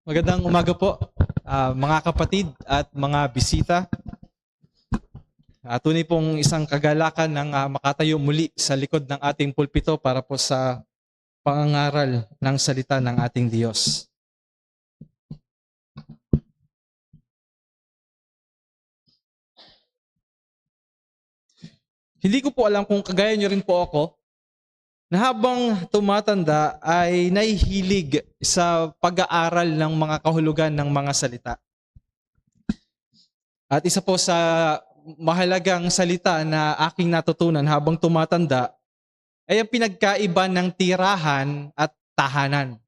Magandang umaga po, mga kapatid at mga bisita. Tunay pong isang kagalakan ng makatayo muli sa likod ng ating pulpito para po sa pangangaral ng salita ng ating Diyos. Hindi ko po alam kung kagaya nyo rin po ako, na habang tumatanda ay nahihilig sa pag-aaral ng mga kahulugan ng mga salita. At isa po sa mahalagang salita na aking natutunan habang tumatanda ay ang pinagkaiba ng tirahan at tahanan.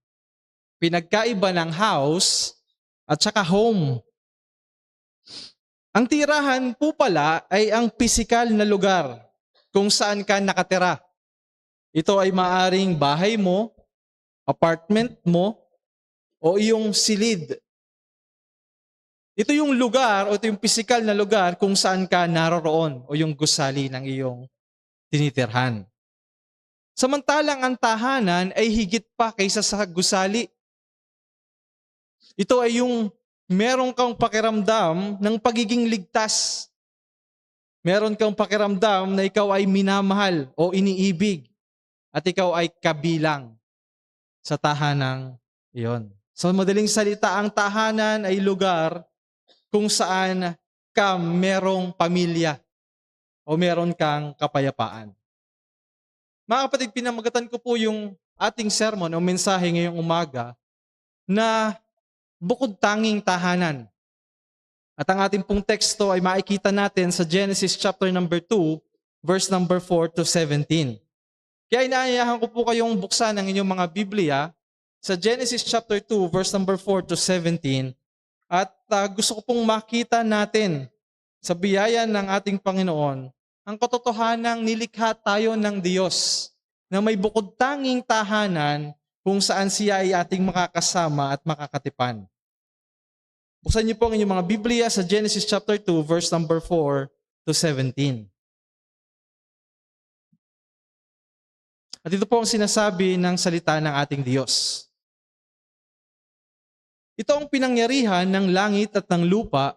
Pinagkaiba ng house at saka home. Ang tirahan po pala ay ang pisikal na lugar kung saan ka nakatira. Ito ay maaring bahay mo, apartment mo, o iyong silid. Ito yung lugar o ito yung pisikal na lugar kung saan ka naroroon o yung gusali ng iyong tinitirhan. Samantalang ang tahanan ay higit pa kaysa sa gusali. Ito ay yung meron kang pakiramdam ng pagiging ligtas. Meron kang pakiramdam na ikaw ay minamahal o iniibig at ikaw ay kabilang sa tahanang iyon. Sa madaling salita, ang tahanan ay lugar kung saan ka merong pamilya o meron kang kapayapaan. Mga kapatid, pinamagatan ko po yung ating sermon o mensahe ngayong umaga na bukod tanging tahanan. At ang ating pong teksto ay makikita natin sa Genesis chapter number 2, verse number 4 to 17. Kaya inaayahan ko po kayong buksan ang inyong mga Biblia sa Genesis chapter 2, verse number 4 to 17. At gusto ko pong makita natin sa biyaya ng ating Panginoon ang katotohanang nilikha tayo ng Diyos na may bukod tanging tahanan kung saan siya ay ating makakasama at makakatipan. Buksan niyo po ang inyong mga Biblia sa Genesis chapter 2, verse number 4 to 17. At ito po ang sinasabi ng salita ng ating Diyos. Ito ang pinangyarihan ng langit at ng lupa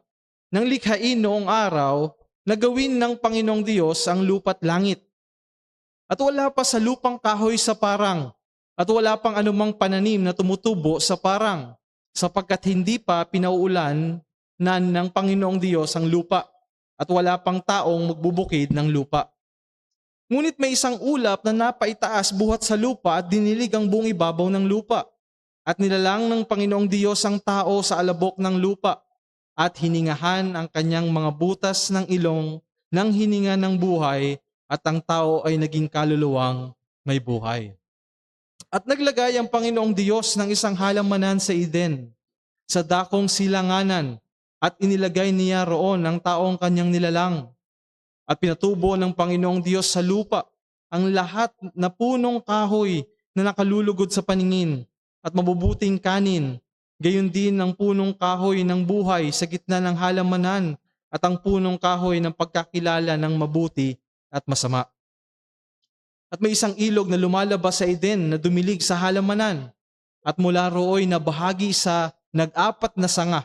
nang likhain noong araw na gawin ng Panginoong Diyos ang lupa't langit. At wala pa sa lupang kahoy sa parang, at wala pang anumang pananim na tumutubo sa parang, sapagkat hindi pa pinauulan ng Panginoong Diyos ang lupa, at wala pang taong magbubukid ng lupa. Ngunit may isang ulap na napaitaas buhat sa lupa at dinilig ang buong ibabaw ng lupa. At nilalang ng Panginoong Diyos ang tao sa alabok ng lupa at hiningahan ang kanyang mga butas ng ilong ng hininga ng buhay at ang tao ay naging kaluluwang may buhay. At naglagay ang Panginoong Diyos ng isang halamanan sa Eden, sa dakong silanganan, at inilagay niya roon ang taong kanyang nilalang. At pinatubo ng Panginoong Diyos sa lupa ang lahat na punong kahoy na nakalulugod sa paningin at mabubuting kanin, gayon din ang punong kahoy ng buhay sa gitna ng halamanan at ang punong kahoy ng pagkakilala ng mabuti at masama. At may isang ilog na lumalabas sa Eden na dumilig sa halamanan at mula rooy na bahagi sa nag-apat na sanga.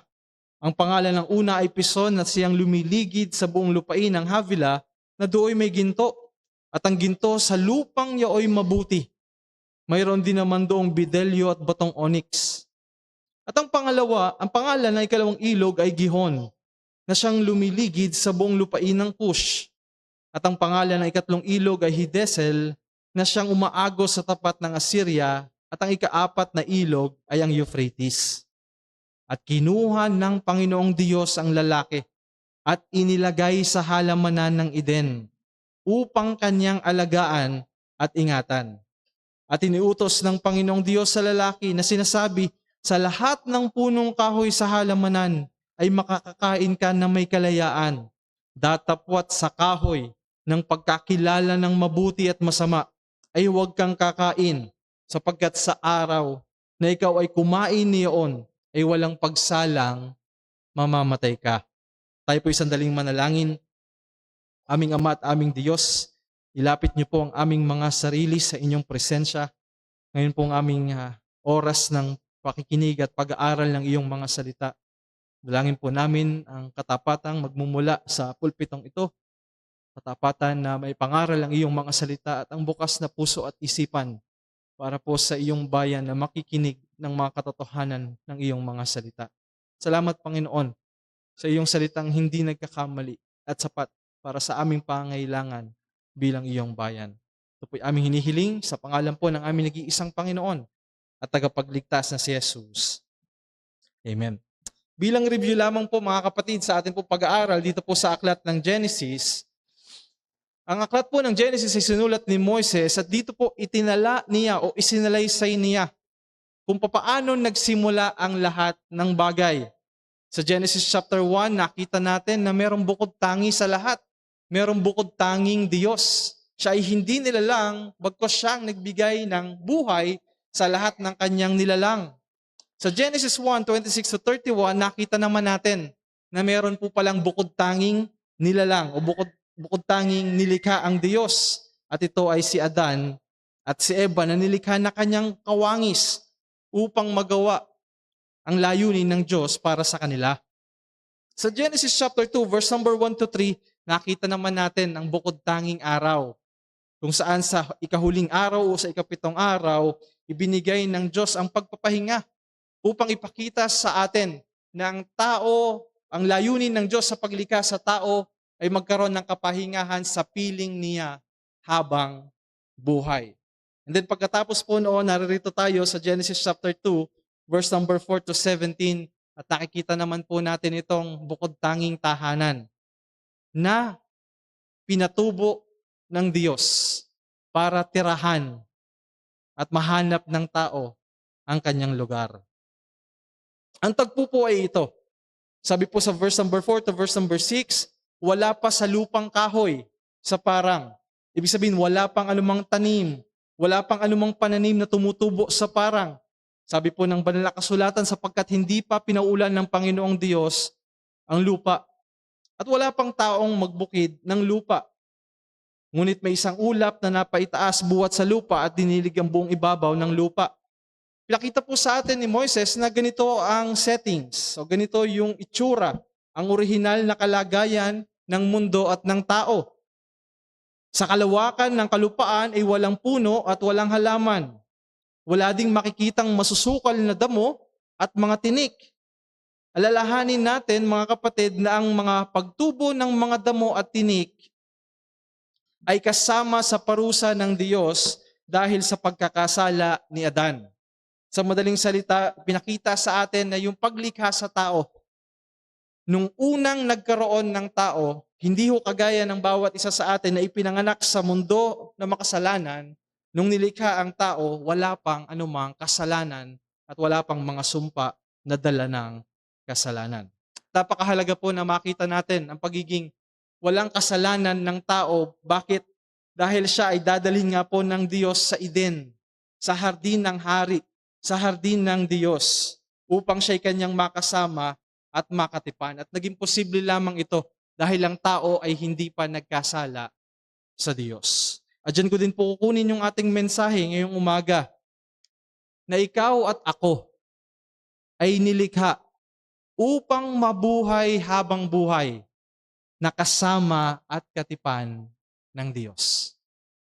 Ang pangalan ng una ay Pison at siyang lumiligid sa buong lupain ng Havila na do'y may ginto. At ang ginto sa lupang yaoy mabuti. Mayroon din naman doong bidelyo at batong onyx. At ang pangalan ng ikalawang ilog ay Gihon, na siyang lumiligid sa buong lupain ng Cush. At ang pangalan ng ikatlong ilog ay Hidesel, na siyang umaagos sa tapat ng Assyria. At ang ikaapat na ilog ay ang Euphrates. At kinuha ng Panginoong Diyos ang lalaki at inilagay sa halamanan ng Eden upang kanyang alagaan at ingatan. At iniutos ng Panginoong Diyos sa lalaki na sinasabi, sa lahat ng punong kahoy sa halamanan ay makakakain ka na may kalayaan, datapwat sa kahoy ng pagkakilala ng mabuti at masama ay huwag kang kakain, sapagkat sa araw na ikaw ay kumain niyon ay walang pagsalang, mamamatay ka. Tayo po sandaling manalangin. Aming Ama at aming Diyos, ilapit niyo po ang aming mga sarili sa inyong presensya. Ngayon po ang aming oras ng pakikinig at pag-aaral ng iyong mga salita. Dalangin po namin ang katapatang magmumula sa pulpitong ito. Katapatan na may pangaral ang iyong mga salita at ang bukas na puso at isipan para po sa iyong bayan na makikinig ng mga katotohanan ng iyong mga salita. Salamat, Panginoon, sa iyong salitang hindi nagkakamali at sapat para sa aming pangailangan bilang iyong bayan. Ito po'y aming hinihiling sa pangalan po ng aming nag-iisang Panginoon at tagapagligtas na si Jesus. Amen. Bilang review lamang po mga kapatid sa ating po pag-aaral dito po sa aklat ng Genesis, ang aklat po ng Genesis ay sinulat ni Moises at dito po itinala niya o isinalaysay niya kung papaano nagsimula ang lahat ng bagay. Sa Genesis chapter 1, nakita natin na merong bukod tangi sa lahat. Merong bukod tanging Diyos. Siya ay hindi nilalang, bagkus siyang nagbigay ng buhay sa lahat ng kanyang nilalang. Sa Genesis 1:26-31, nakita naman natin na meron po palang bukod tanging nilalang o bukod tanging nilikha ang Diyos. At ito ay si Adan at si Eva na nilikha na kanyang kawangis upang magawa ang layunin ng Diyos para sa kanila. Sa Genesis chapter 2, verse number 1-3, nakita naman natin ang bukod tanging araw. Kung saan sa ikahuling araw o sa ikapitong araw, ibinigay ng Diyos ang pagpapahinga upang ipakita sa atin na ang tao, ang layunin ng Diyos sa paglikha sa tao ay magkaroon ng kapahingahan sa piling niya habang buhay. And then pagkatapos po noon, naririto tayo sa Genesis chapter 2, verse number 4-17, at nakikita naman po natin itong bukod tanging tahanan na pinatubo ng Diyos para tirahan at mahanap ng tao ang kanyang lugar. Ang tagpo po ay ito. Sabi po sa verse number 4 to verse number 6, wala pa sa lupang kahoy sa parang. Ibig sabihin, wala pang anumang tanim, wala pang anumang pananim na tumutubo sa parang. Sabi po ng banal na kasulatan, sapagkat hindi pa pinaulan ng Panginoong Diyos ang lupa. At wala pang taong magbukid ng lupa. Ngunit may isang ulap na napaitaas buwat sa lupa at dinilig ang buong ibabaw ng lupa. Pinakita po sa atin ni Moises na ganito ang settings, o ganito yung itsura, ang orihinal na kalagayan ng mundo at ng tao. Sa kalawakan ng kalupaan ay walang puno at walang halaman. Wala ding makikitang masusukal na damo at mga tinik. Alalahanin natin mga kapatid na ang mga pagtubo ng mga damo at tinik ay kasama sa parusa ng Diyos dahil sa pagkakasala ni Adan. Sa madaling salita, pinakita sa atin na yung paglikha sa tao, nung unang nagkaroon ng tao, hindi ho kagaya ng bawat isa sa atin na ipinanganak sa mundo na makasalanan, nung nilikha ang tao, wala pang anumang kasalanan at wala pang mga sumpa na dala ng kasalanan. Napakahalaga po na makita natin ang pagiging walang kasalanan ng tao. Bakit? Dahil siya ay dadalhin nga po ng Diyos sa Eden, sa hardin ng hari, sa hardin ng Diyos, upang siya'y kanyang makasama at makatipan. At naging posible lamang ito dahil ang tao ay hindi pa nagkasala sa Diyos. At dyan ko din po kukunin yung ating mensahe ngayong umaga, na ikaw at ako ay nilikha upang mabuhay habang buhay, na kasama at katipan ng Diyos.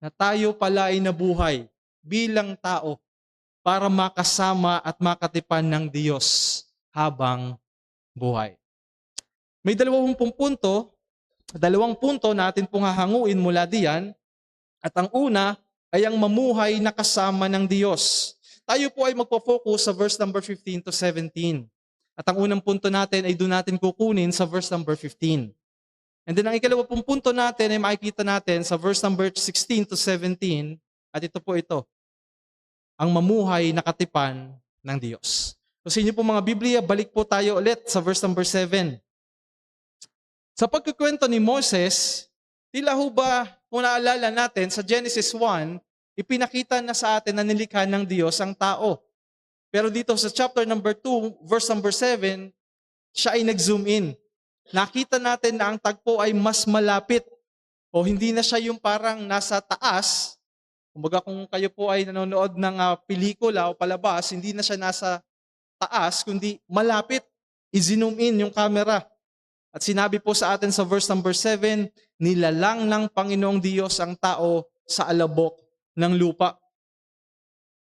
Na tayo pala ay nabuhay bilang tao para makasama at makatipan ng Diyos habang buhay. May dalawang punto na atin pong hahanguin mula diyan. At ang una ay ang mamuhay na kasama ng Diyos. Tayo po ay magpo-focus sa verse number 15-17. At ang unang punto natin ay doon natin kukunin sa verse number 15. And then ang ikalawa pong punto natin ay makikita natin sa verse number 16-17. At ito po ito, ang mamuhay na katipan ng Diyos. So sa inyo po mga Biblia, balik po tayo ulit sa verse number 7. Sa pagkukwento ni Moses, tila ho ba, kung naalala natin, sa Genesis 1, ipinakita na sa atin na nilikha ng Diyos ang tao. Pero dito sa chapter number 2, verse number 7, siya ay nag-zoom in. Nakita natin na ang tagpo ay mas malapit. O hindi na siya yung parang nasa taas. Kumbaga kung kayo po ay nanonood ng pelikula o palabas, hindi na siya nasa taas, kundi malapit. I-zoom in yung camera. At sinabi po sa atin sa verse number 7, nilalang ng Panginoong Diyos ang tao sa alabok ng lupa.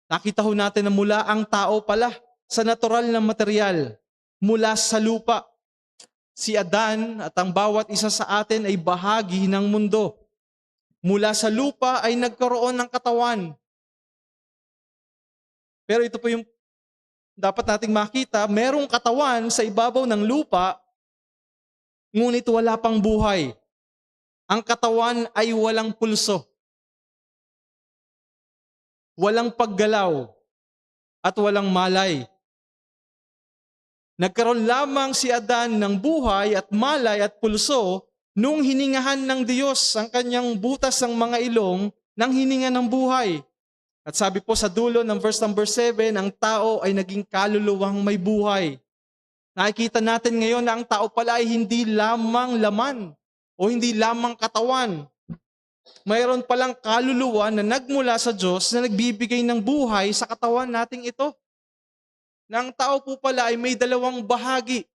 Nakita ho natin na mula ang tao pala sa natural na material, mula sa lupa. Si Adan at ang bawat isa sa atin ay bahagi ng mundo. Mula sa lupa ay nagkaroon ng katawan. Pero ito po yung dapat nating makita, merong katawan sa ibabaw ng lupa, ngunit wala pang buhay. Ang katawan ay walang pulso, walang paggalaw, at walang malay. Nagkaroon lamang si Adan ng buhay at malay at pulso nung hiningahan ng Diyos ang kanyang butas ng mga ilong ng hininga ng buhay. At sabi po sa dulo ng verse number 7, ang tao ay naging kaluluwang may buhay. Nakikita natin ngayon na ang tao pala ay hindi lamang laman o hindi lamang katawan. Mayroon palang kaluluwa na nagmula sa Diyos na nagbibigay ng buhay sa katawan nating ito. Na ang tao po pala ay may dalawang bahagi.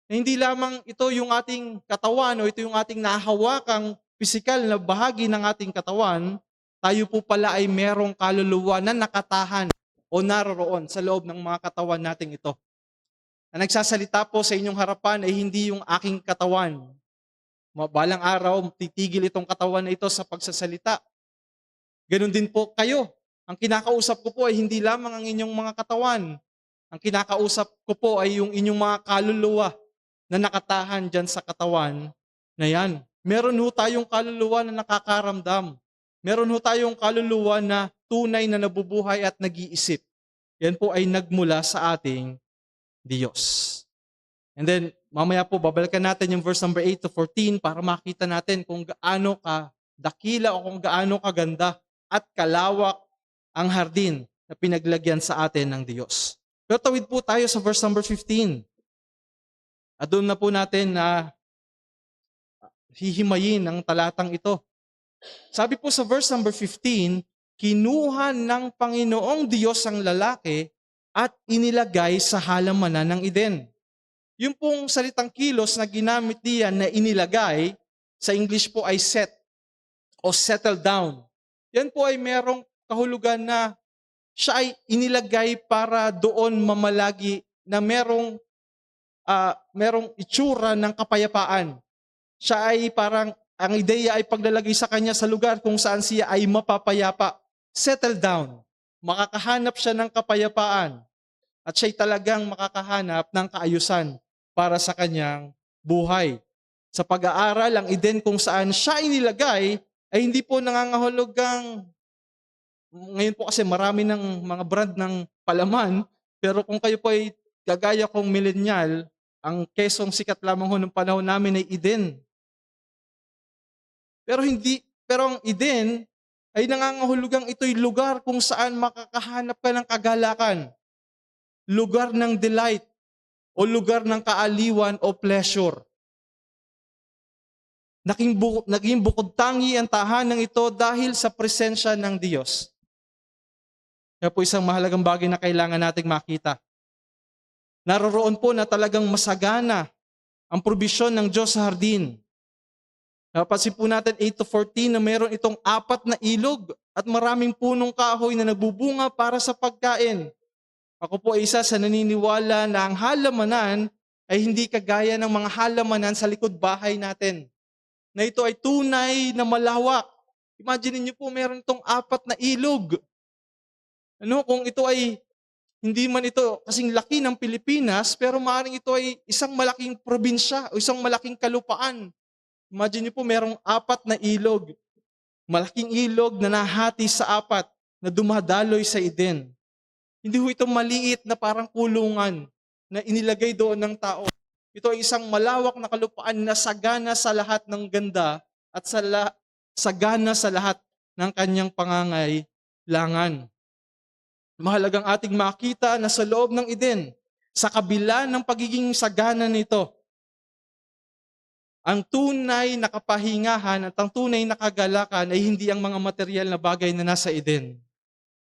Na hindi lamang ito yung ating katawan o ito yung ating nahahawakang pisikal na bahagi ng ating katawan, tayo po pala ay merong kaluluwa na nakatahan o naroroon sa loob ng mga katawan nating ito. Na nagsasalita po sa inyong harapan ay hindi yung aking katawan. Balang araw, titigil itong katawan na ito sa pagsasalita. Ganon din po kayo. Ang kinakausap ko po ay hindi lamang ang inyong mga katawan. Ang kinakausap ko po ay yung inyong mga kaluluwa na nakatahan dyan sa katawan na yan. Meron ho tayong kaluluwa na nakakaramdam. Meron ho tayong kaluluwa na tunay na nabubuhay at nag-iisip. Yan po ay nagmula sa ating Diyos. And then, mamaya po, babalikan natin yung verse number 8 to 14 para makita natin kung gaano ka dakila o kung gaano kaganda at kalawak ang hardin na pinaglagyan sa atin ng Diyos. Pero tawid po tayo sa verse number 15. At doon na po natin na hihimayin ang talatang ito. Sabi po sa verse number 15, kinuha ng Panginoong Diyos ang lalaki at inilagay sa halamanan ng Eden. Yung pong salitang kilos na ginamit diyan na inilagay, sa English po ay set o settle down. Yan po ay merong kahulugan na siya ay inilagay para doon mamalagi na merong itsura ng kapayapaan. Siya ay parang, ang ideya ay paglalagay sa kanya sa lugar kung saan siya ay mapapayapa. Settle down. Makakahanap siya ng kapayapaan. At siya'y talagang makakahanap ng kaayusan para sa kanyang buhay. Sa pag-aaral, ang Eden kung saan siya inilagay ay hindi po nangangahulugang, ngayon po kasi marami ng mga brand ng palaman, pero kung kayo po ay gagaya kong millennial, ang kesong sikat lamang ho ng panahon namin ay Eden. Pero ang Eden ay nangangahulugang ito'y lugar kung saan makakahanap ka ng kagalakan, lugar ng delight, o lugar ng kaaliwan o pleasure. Naging bukod tangi ang tahanang ito dahil sa presensya ng Diyos. Kaya po isang mahalagang bagay na kailangan nating makita. Naroroon po na talagang masagana ang probisyon ng Diyos sa hardin. Napansin po natin 8 to 14 na meron itong 4 na ilog at maraming punong kahoy na nagbubunga para sa pagkain. Ako po ay isa sa naniniwala na ang halamanan ay hindi kagaya ng mga halamanan sa likod bahay natin. Na ito ay tunay na malawak. Imagine niyo po meron itong 4 na ilog. Kung ito ay hindi man ito kasing laki ng Pilipinas, pero maaaring ito ay isang malaking probinsya o isang malaking kalupaan. Imagine niyo po merong 4 na ilog. Malaking ilog na nahati sa 4 na dumadaloy sa Eden. Hindi ho ito maliit na parang kulungan na inilagay doon ng tao. Ito ay isang malawak na kalupaan na sagana sa lahat ng ganda at sagana sa lahat ng kanyang pangangailangan. Mahalagang ating makita na sa loob ng Eden, sa kabila ng pagiging sagana nito, ang tunay na kapahingahan at ang tunay na kagalakan ay hindi ang mga material na bagay na nasa Eden,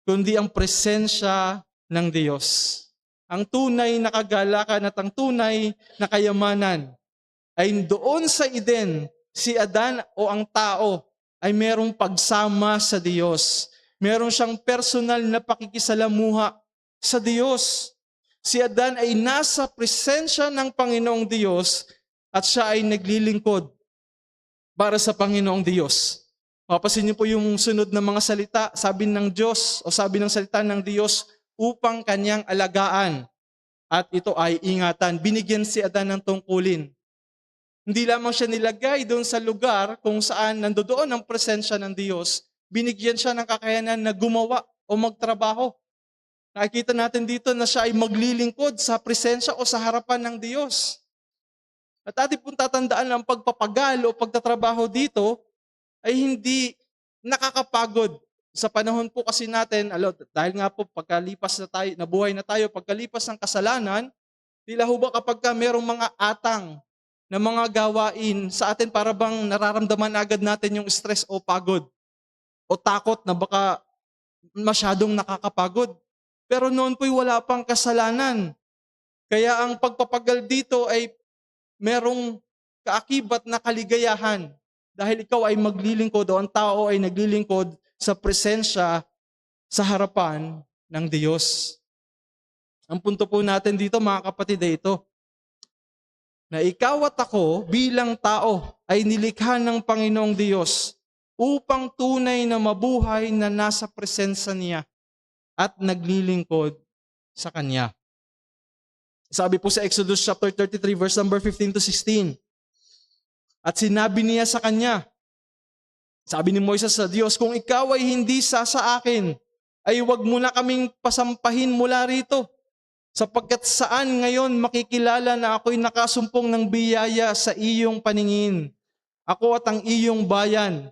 kundi ang presensya ng Diyos. ang tunay na kagalakan at ang tunay na kayamanan ay doon sa Eden, si Adan o ang tao ay merong pagsama sa Diyos. Meron siyang personal na pakikisalamuha sa Diyos. Si Adan ay nasa presensya ng Panginoong Diyos at siya ay naglilingkod para sa Panginoong Diyos. Mapasin niyo po yung sunod na mga salita, sabi ng Diyos o sabi ng salita ng Diyos upang kanyang alagaan at ito ay ingatan. Binigyan si Adan ng tungkulin. Hindi lamang siya nilagay doon sa lugar kung saan nandoon ang presensya ng Diyos, binigyan siya ng kakayanan na gumawa o magtrabaho. Nakikita natin dito na siya ay maglilingkod sa presensya o sa harapan ng Diyos. At ating pong tatandaan ang pagpapagal o pagtatrabaho dito ay hindi nakakapagod. Sa panahon po kasi natin, dahil nga po pagkalipas na tayo, nabuhay na tayo, pagkalipas ng kasalanan, tila ho ba kapag merong mga atang na mga gawain sa atin para bang nararamdaman agad natin yung stress o pagod o takot na baka masyadong nakakapagod. Pero noon po'y wala pang kasalanan. Kaya ang pagpapagal dito ay merong kaakibat na kaligayahan dahil ikaw ay maglilingkod o ang tao ay naglilingkod sa presensya sa harapan ng Diyos. Ang punto po natin dito mga kapatid ay ito, na ikaw at ako bilang tao ay nilikha ng Panginoong Diyos upang tunay na mabuhay na nasa presensya niya at naglilingkod sa Kanya. Sabi po sa Exodus chapter 33 verse number 15 to 16, at sinabi niya sa kanya, sabi ni Moises sa Diyos, kung ikaw ay hindi sa akin, ay huwag mo na kaming pasampahin mula rito. Sapagkat saan ngayon makikilala na ako'y nakasumpong ng biyaya sa iyong paningin? Ako at ang iyong bayan.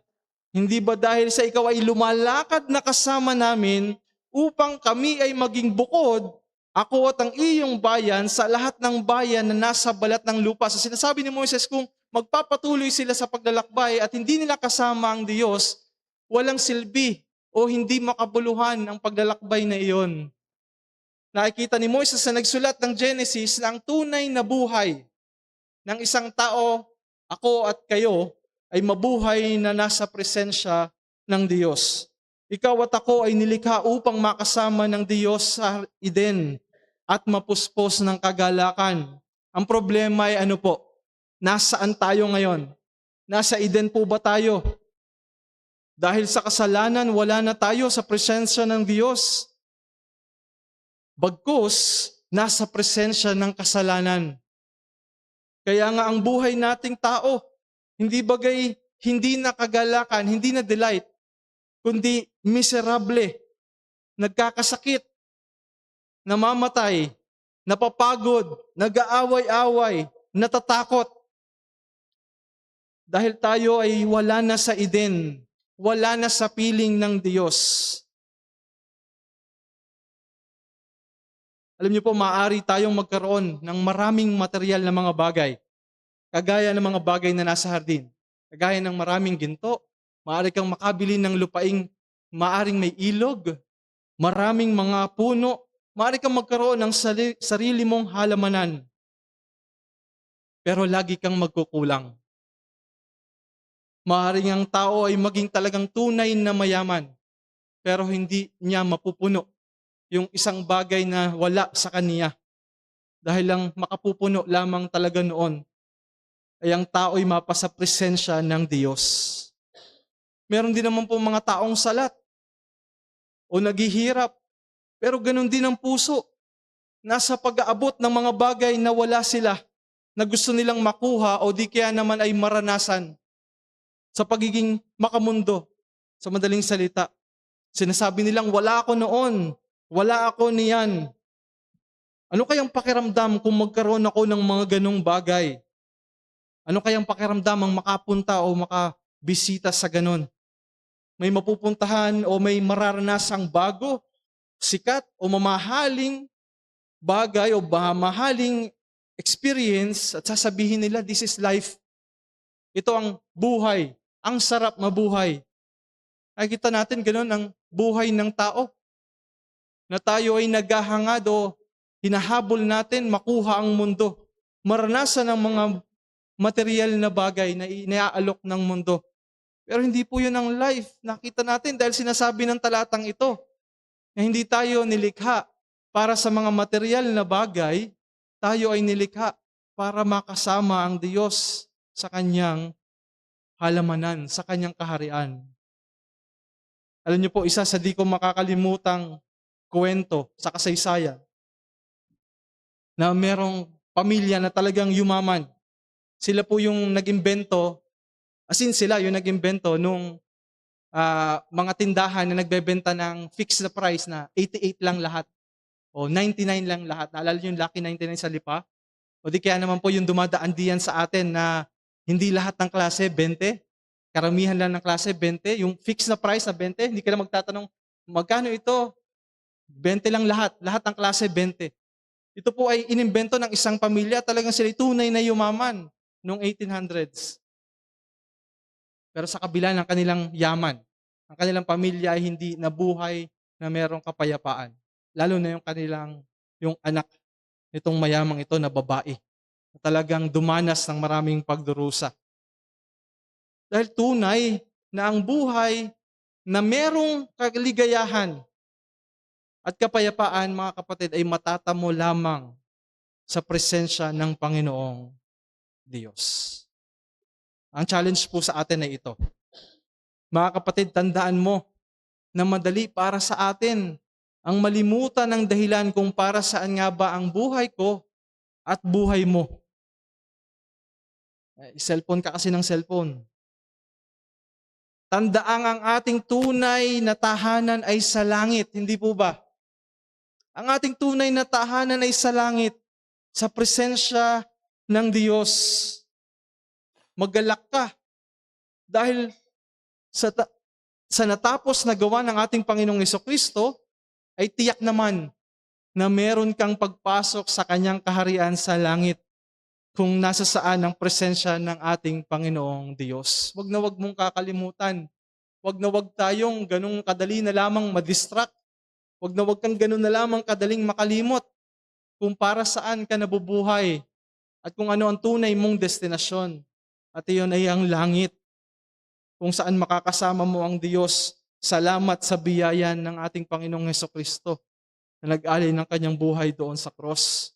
Hindi ba dahil sa ikaw ay lumalakad na kasama namin upang kami ay maging bukod, ako at ang iyong bayan sa lahat ng bayan na nasa balat ng lupa? Sa sinasabi ni Moises, kung magpapatuloy sila sa paglalakbay at hindi nila kasama ang Diyos, walang silbi o hindi makabuluhan ang paglalakbay na iyon. Nakikita ni Moises sa nagsulat ng Genesis na ang tunay na buhay ng isang tao, ako at kayo, ay mabuhay na nasa presensya ng Diyos. Ikaw at ako ay nilikha upang makasama ng Diyos sa Eden at mapuspos ng kagalakan. Ang problema ay ano po? Nasaan tayo ngayon? Nasa Eden po ba tayo? Dahil sa kasalanan, wala na tayo sa presensya ng Diyos. Bagkus, nasa presensya ng kasalanan. Kaya nga ang buhay nating tao, hindi bagay, hindi na kagalakan, hindi na delight, kundi miserable, nagkakasakit, namamatay, napapagod, nag-aaway-away, natatakot. Dahil tayo ay wala na sa Eden, wala na sa piling ng Diyos. Alam niyo po, maaari tayong magkaroon ng maraming material na mga bagay. Kagaya ng mga bagay na nasa hardin. Kagaya ng maraming ginto. Maaari kang makabili ng lupaing maaring may ilog. Maraming mga puno. Maaari kang magkaroon ng sarili mong halamanan. Pero lagi kang magkukulang. Maaaring ang tao ay maging talagang tunay na mayaman, pero hindi niya mapupuno yung isang bagay na wala sa kaniya. Dahil lang makapupuno lamang talaga noon ay ang tao ay mapasa presensya ng Diyos. Meron din naman po mga taong salat o naghihirap, pero ganun din ang puso. Nasa pag-aabot ng mga bagay na wala sila, na gusto nilang makuha o di kaya naman ay maranasan. Sa pagiging makamundo, sa madaling salita, sinasabi nilang wala ako noon, wala ako niyan. Ano kayang pakiramdam kung magkaroon ako ng mga ganong bagay? Ano kayang pakiramdam ang makapunta o makabisita sa ganon? May mapupuntahan o may mararanasang bago, sikat o mamahaling bagay o mamahaling experience at sasabihin nila, this is life. Ito ang buhay. Ang sarap mabuhay. Nakikita natin gano'n ang buhay ng tao. Na tayo ay naghahangad o Hinahabol natin makuha ang mundo. Maranasan ang mga material na bagay na inaalok ng mundo. Pero hindi po yun ang life. Nakita natin dahil sinasabi ng talatang ito na hindi tayo nilikha para sa mga material na bagay, tayo ay nilikha para makasama ang Diyos sa kanyang halamanan, sa kanyang kaharian. Alam niyo po, isa sa di ko makakalimutang kwento sa kasaysayan na merong pamilya na talagang yumaman. Sila po yung nag-imbento, as in sila yung nag-imbento nung mga tindahan na nagbebenta ng fixed na price na 88 lang lahat o 99 lang lahat. Naalala niyo yung Lucky 99 sa Lipa? O di kaya naman po yung dumadaan diyan sa atin na hindi lahat ng klase 20, karamihan lang ng klase 20, yung fixed na price na 20, hindi ka na magtatanong, magkano ito? 20 lang lahat ng klase 20. Ito po ay inimbento ng isang pamilya, talagang sila tunay na yumaman noong 1800s. Pero sa kabila ng kanilang yaman, ang kanilang pamilya ay hindi nabuhay na merong kapayapaan. Lalo na yung anak nitong mayamang ito na babae, na talagang dumanas ng maraming pagdurusa. Dahil tunay na ang buhay na merong kaligayahan at kapayapaan, mga kapatid, ay matatamo lamang sa presensya ng Panginoong Diyos. Ang challenge po sa atin ay ito. Mga kapatid, tandaan mo na madali para sa atin ang malimutan ng dahilan kung para saan nga ba ang buhay ko at buhay mo. Cellphone ka kasi ng cellphone. Tandaan ang ating tunay na tahanan ay sa langit, hindi po ba? Ang ating tunay na tahanan ay sa langit, sa presensya ng Diyos. Maggalak ka dahil sa natapos na gawa ng ating Panginoong Hesukristo, ay tiyak naman na meron kang pagpasok sa kanyang kaharian sa langit kung nasa saan ang presensya ng ating Panginoong Diyos. Wag na wag mong kakalimutan. Wag na wag tayong ganung kadali na lamang madistract. Wag na wag kang ganun na lamang kadaling makalimot kung para saan ka nabubuhay at kung ano ang tunay mong destinasyon. At iyon ay ang langit, kung saan makakasama mo ang Diyos. Salamat sa biyaya ng ating Panginoong Hesukristo na nag-alay ng kanyang buhay doon sa cross.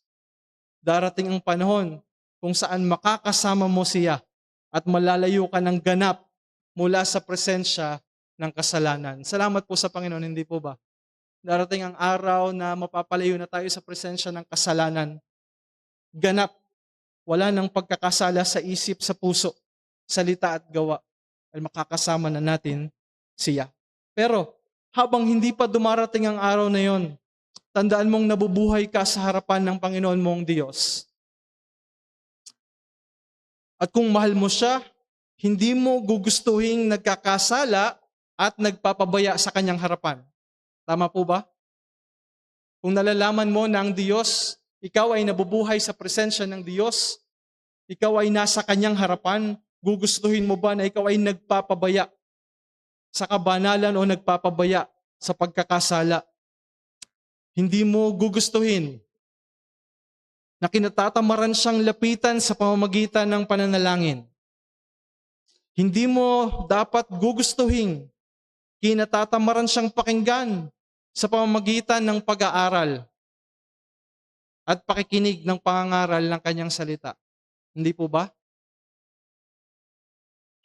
Darating ang panahon kung saan makakasama mo siya at malalayo ka ng ganap mula sa presensya ng kasalanan. Salamat po sa Panginoon, hindi po ba? Darating ang araw na mapapalayo na tayo sa presensya ng kasalanan. Ganap, wala nang pagkakasala sa isip, sa puso, salita at gawa. Ay makakasama na natin siya. Pero habang hindi pa dumarating ang araw na yon, tandaan mong nabubuhay ka sa harapan ng Panginoon mong Diyos. At kung mahal mo siya, hindi mo gugustuhin nagkakasala at nagpapabaya sa kanyang harapan. Tama po ba? Kung nalalaman mo na ang Diyos, ikaw ay nabubuhay sa presensya ng Diyos, ikaw ay nasa kanyang harapan, gugustuhin mo ba na ikaw ay nagpapabaya sa kabanalan o nagpapabaya sa pagkakasala? Hindi mo gugustuhin na kinatatamaran siyang lapitan sa pamamagitan ng pananalangin. Hindi mo dapat gugustuhin kinatatamaran siyang pakinggan sa pamamagitan ng pag-aaral at pakikinig ng pangangaral ng kanyang salita. Hindi po ba?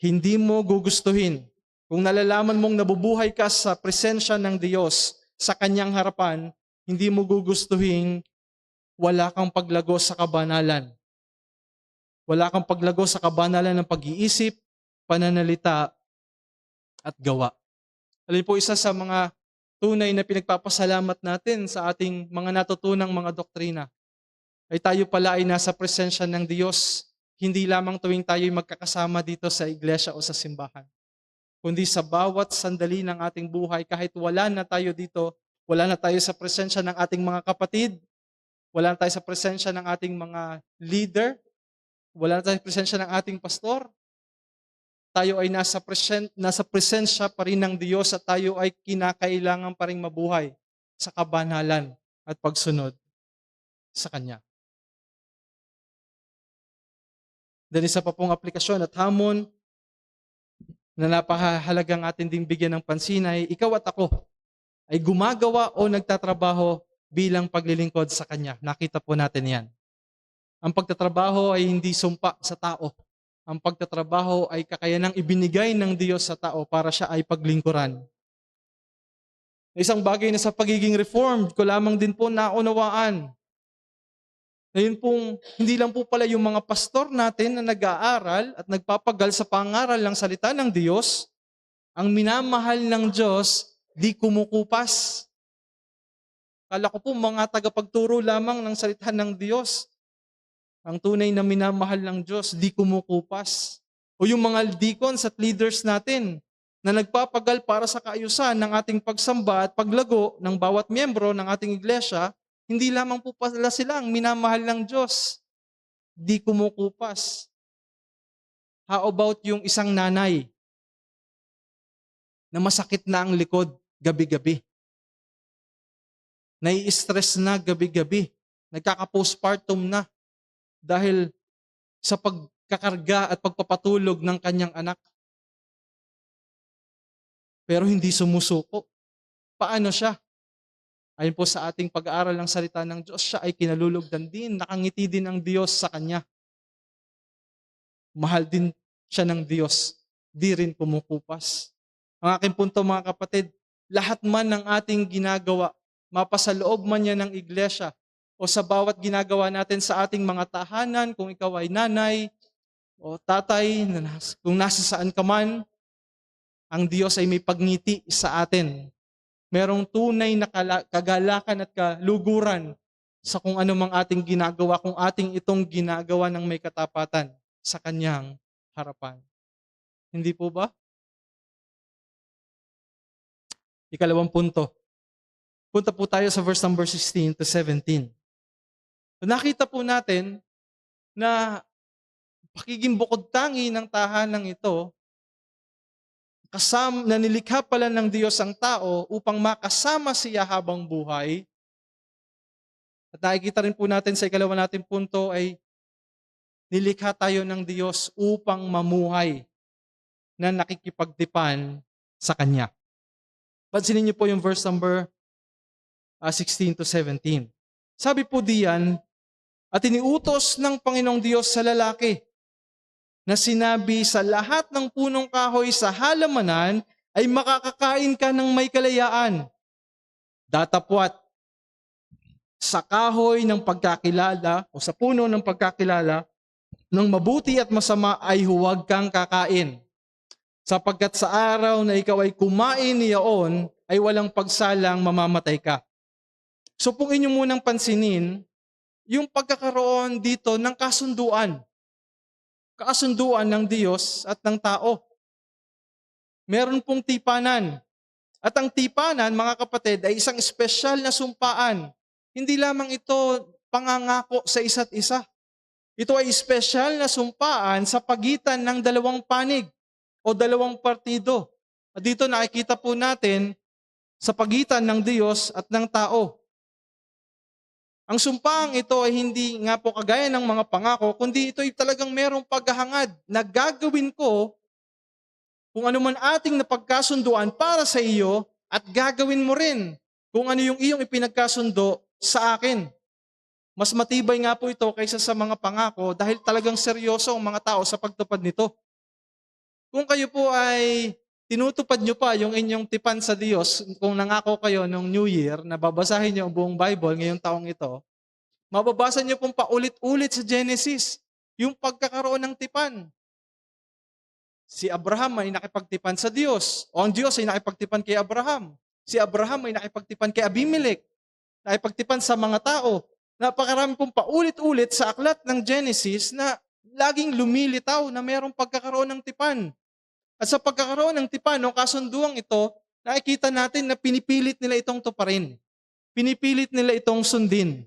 Hindi mo gugustuhin kung nalalaman mong nabubuhay ka sa presensya ng Diyos sa kanyang harapan, hindi mo gugustuhin wala kang paglago sa kabanalan. Wala kang paglago sa kabanalan ng pag-iisip, pananalita, at gawa. Alin po isa sa mga tunay na pinagpapasalamat natin sa ating mga natutunang mga doktrina ay tayo pala ay nasa presensya ng Diyos, hindi lamang tuwing tayo'y magkakasama dito sa iglesia o sa simbahan, kundi sa bawat sandali ng ating buhay, kahit wala na tayo dito, wala na tayo sa presensya ng ating mga kapatid, wala na tayo sa presensya ng ating mga leader, wala na tayo sa presensya ng ating pastor, tayo ay nasa presensya pa rin ng Diyos at tayo ay kinakailangan pa rin mabuhay sa kabanalan at pagsunod. sa Kanya. Then isa pa pong aplikasyon at hamon na napakahalagang atin ding bigyan ng pansin ay ikaw at ako ay gumagawa o nagtatrabaho bilang paglilingkod sa Kanya. Nakita po natin yan. Ang pagtatrabaho ay hindi sumpa sa tao. Ang pagtatrabaho ay kakayanang ibinigay ng Diyos sa tao para siya ay paglingkuran. Isang bagay na sa pagiging reformed ko lamang din po naunawaan. Ngayon pong, hindi lang po pala yung mga pastor natin na nag-aaral at nagpapagal sa pangaral ng salita ng Diyos, ang minamahal ng Diyos, di kumukupas. Kala ko po mga tagapagturo lamang ng salita ng Diyos. Ang tunay na minamahal ng Diyos, di kumukupas. O yung mga deacons at leaders natin na nagpapagal para sa kaayusan ng ating pagsamba at paglago ng bawat miyembro ng ating iglesia, hindi lamang po pala sila ang minamahal ng Diyos. Di kumukupas. How about yung isang nanay na masakit na ang likod gabi-gabi? Nai-stress na gabi-gabi. Nagkaka-postpartum na dahil sa pagkakarga at pagpapatulog ng kanyang anak. Pero hindi sumusuko. Paano siya? Ayon po sa ating pag-aaral ng salita ng Diyos, siya ay kinalulugdan din, nakangiti din ang Diyos sa kanya. Mahal din siya ng Diyos, di rin kumukupas. Ang aking punto mga kapatid, lahat man ng ating ginagawa, mapasaloob man yan ng iglesia, o sa bawat ginagawa natin sa ating mga tahanan, kung ikaw ay nanay o tatay, kung nasa saan ka man, ang Diyos ay may pagngiti sa atin. Merong tunay na kagalakan at kaluguran sa kung ano mang ating ginagawa, kung ating itong ginagawa ng may katapatan sa Kanyang harapan. Hindi po ba? Ikalawang punto. Punta po tayo sa verse number 16 to 17. So nakita po natin na pakiging bukod tangi ng tahanang ito, na nilikha pala ng Diyos ang tao upang makasama siya habang buhay. At nakikita rin po natin sa ikalawa nating punto ay nilikha tayo ng Diyos upang mamuhay na nakikipagtipan sa Kanya. Pansinin niyo po yung verse number 16 to 17. Sabi po diyan, at iniutos ng Panginoong Diyos sa lalaki na sinabi sa lahat ng punong kahoy sa halamanan ay makakakain ka ng may kalayaan. Datapwat, sa kahoy ng pagkakilala o sa puno ng pagkakilala ng mabuti at masama ay huwag kang kakain. Sapagkat sa araw na ikaw ay kumain niyaon ay walang pagsalang mamamatay ka. So kung inyo munang pansinin, yung pagkakaroon dito ng kasunduan. Kasunduan ng Diyos at ng tao. Meron pong tipanan. At ang tipanan, mga kapatid, ay isang espesyal na sumpaan. Hindi lamang ito pangangako sa isa't isa. Ito ay espesyal na sumpaan sa pagitan ng dalawang panig o dalawang partido. At dito nakikita po natin sa pagitan ng Diyos at ng tao. Ang sumpaang ito ay hindi nga po kagaya ng mga pangako, kundi ito ay talagang merong paghahangad na gagawin ko kung ano man ating napagkasunduan para sa iyo at gagawin mo rin kung ano yung iyong ipinagkasundo sa akin. Mas matibay nga po ito kaysa sa mga pangako dahil talagang seryoso ang mga tao sa pagtupad nito. Kung kayo po ay tinutupad nyo pa yung inyong tipan sa Diyos, kung nangako kayo nung New Year na babasahin nyo ang buong Bible ngayong taong ito, mababasa nyo pong paulit-ulit sa Genesis yung pagkakaroon ng tipan. Si Abraham ay nakipagtipan sa Diyos, o ang Diyos ay nakipagtipan kay Abraham. Si Abraham ay nakipagtipan kay Abimelech, nakipagtipan sa mga tao. Napakarami pong paulit-ulit sa aklat ng Genesis na laging lumilitaw na mayroong pagkakaroon ng tipan. At sa pagkakaroon ng tipan, ng kasunduang ito, nakikita natin na pinipilit nila itong tuparin. Pinipilit nila itong sundin.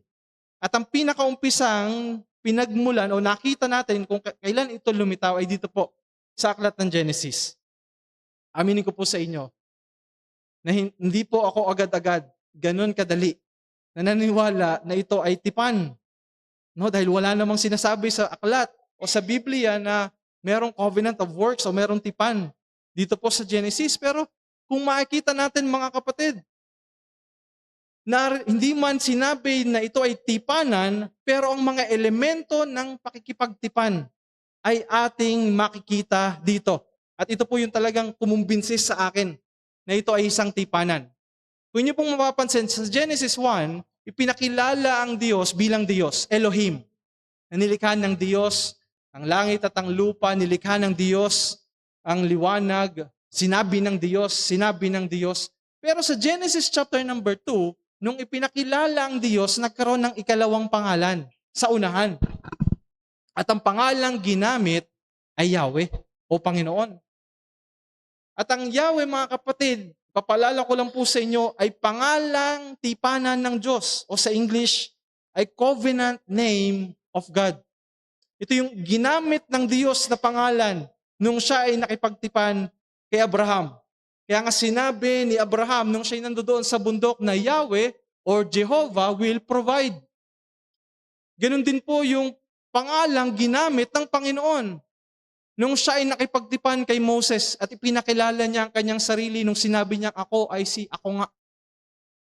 At ang pinakaumpisang pinagmulan o nakita natin kung kailan ito lumitaw ay dito po sa aklat ng Genesis. Aminin ko po sa inyo na hindi po ako agad-agad ganun kadali na naniniwala na ito ay tipan. No, dahil wala namang sinasabi sa aklat o sa Biblia na merong covenant of works o merong tipan dito po sa Genesis. Pero kung makikita natin mga kapatid, na hindi man sinabi na ito ay tipanan, pero ang mga elemento ng pakikipagtipan ay ating makikita dito. At ito po yung talagang kumumbinsis sa akin na ito ay isang tipanan. Kung niyo pong mapapansin, sa Genesis 1, ipinakilala ang Diyos bilang Diyos, Elohim. Na nilikha ng Diyos ang langit at ang lupa, nilikha ng Diyos ang liwanag, sinabi ng Diyos. Pero sa Genesis chapter number 2, nung ipinakilala ang Diyos, nagkaroon ng ikalawang pangalan sa unahan. At ang pangalang ginamit ay Yahweh o Panginoon. At ang Yahweh, mga kapatid, papalala ko lang po sa inyo, ay pangalang tipanan ng Diyos o sa English ay covenant name of God. Ito yung ginamit ng Diyos na pangalan nung siya ay nakipagtipan kay Abraham. Kaya nga sinabi ni Abraham nung siya nandoon sa bundok na Yahweh or Jehovah will provide. Ganun din po yung pangalang ginamit ng Panginoon nung siya ay nakipagtipan kay Moses at ipinakilala niya ang kanyang sarili nung sinabi niya, ako nga.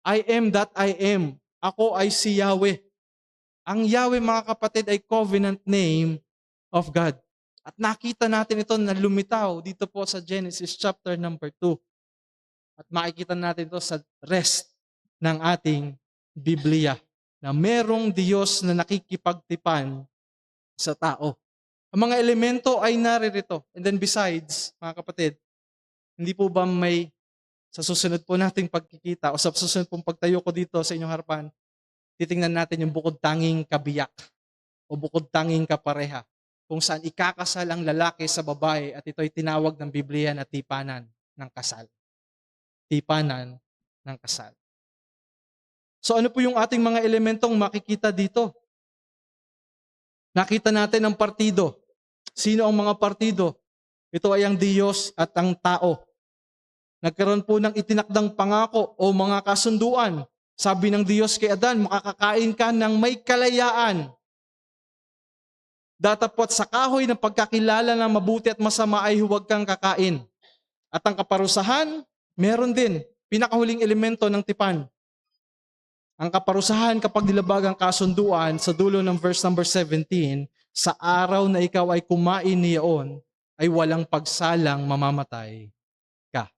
I am that I am. Ako ay si Yahweh. Ang Yahweh, mga kapatid, ay covenant name of God. At nakita natin ito na lumitaw dito po sa Genesis chapter number 2. At makikita natin ito sa rest ng ating Biblia na merong Diyos na nakikipagtipan sa tao. Ang mga elemento ay naririto. And then besides, mga kapatid, hindi po ba may sa susunod po nating pagkikita o sa susunod pong pagtayo ko dito sa inyong harapan, titingnan natin yung bukod tanging kabiyak o bukod tanging kapareha kung saan ikakasal ang lalaki sa babae at ito ay tinawag ng Biblia na tipanan ng kasal. Tipanan ng kasal. So ano po yung ating mga elementong makikita dito? Nakita natin ang partido. Sino ang mga partido? Ito ay ang Diyos at ang tao. Nagkaroon po ng itinakdang pangako o mga kasunduan. Sabi ng Diyos kay Adan, makakakain ka ng may kalayaan. Datapot sa kahoy ng pagkakilala ng mabuti at masama ay huwag kang kakain. At ang kaparusahan, meron din. Pinakahuling elemento ng tipan. Ang kaparusahan kapag nilabag ang kasunduan sa dulo ng verse number 17, sa araw na ikaw ay kumain niyaon, ay walang pagsalang mamamatay ka.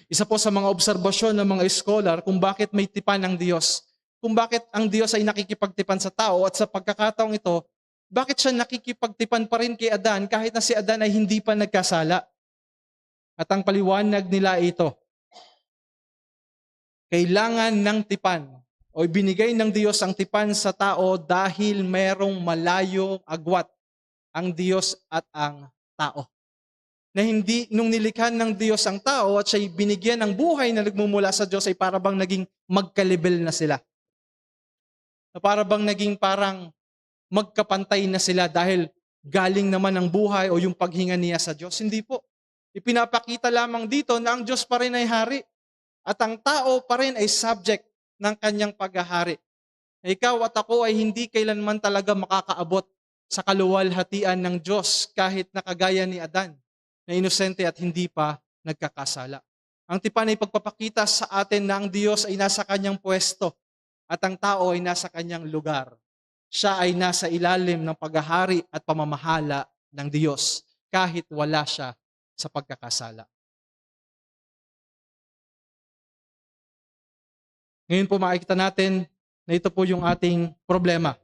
Isa po sa mga obserbasyon ng mga scholar kung bakit may tipan ng Diyos. Kung bakit ang Diyos ay nakikipagtipan sa tao at sa pagkakataong ito, bakit siya nakikipagtipan pa rin kay Adan kahit na si Adan ay hindi pa nagkasala? At ang paliwanag nila ay ito. Kailangan ng tipan o ibinigay ng Diyos ang tipan sa tao dahil mayroong malayong agwat ang Diyos at ang tao. Na hindi, nung nilikhan ng Diyos ang tao at siya'y binigyan ng buhay na nagmumula sa Diyos ay para bang naging magkalibel na sila. Na para bang naging parang magkapantay na sila dahil galing naman ang buhay o yung paghinga niya sa Diyos. Hindi po. Ipinapakita lamang dito na ang Diyos pa rin ay hari. At ang tao pa rin ay subject ng kanyang paghahari. Ikaw at ako ay hindi kailanman talaga makakaabot sa kaluwalhatian ng Diyos kahit nakagaya ni Adan na inosente at hindi pa nagkakasala. Ang tipan ay pagpapakita sa atin na ang Diyos ay nasa kanyang pwesto at ang tao ay nasa kanyang lugar. Siya ay nasa ilalim ng paghahari at pamamahala ng Diyos kahit wala siya sa pagkakasala. Ngayon po makikita natin na ito po yung ating problema.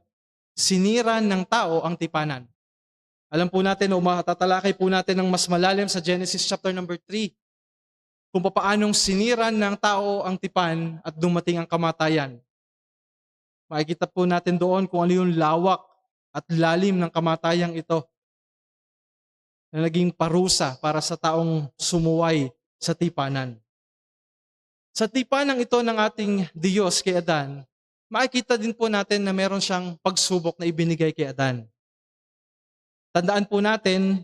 Sinira ng tao ang tipanan. Alam po natin o matatalakay po natin ng mas malalim sa Genesis chapter number 3 kung paanong sinira ng tao ang tipan at dumating ang kamatayan. Makikita po natin doon kung ano yung lawak at lalim ng kamatayang ito na naging parusa para sa taong sumuway sa tipanan. Sa tipanang ito ng ating Diyos kay Adan, makikita din po natin na meron siyang pagsubok na ibinigay kay Adan. Tandaan po natin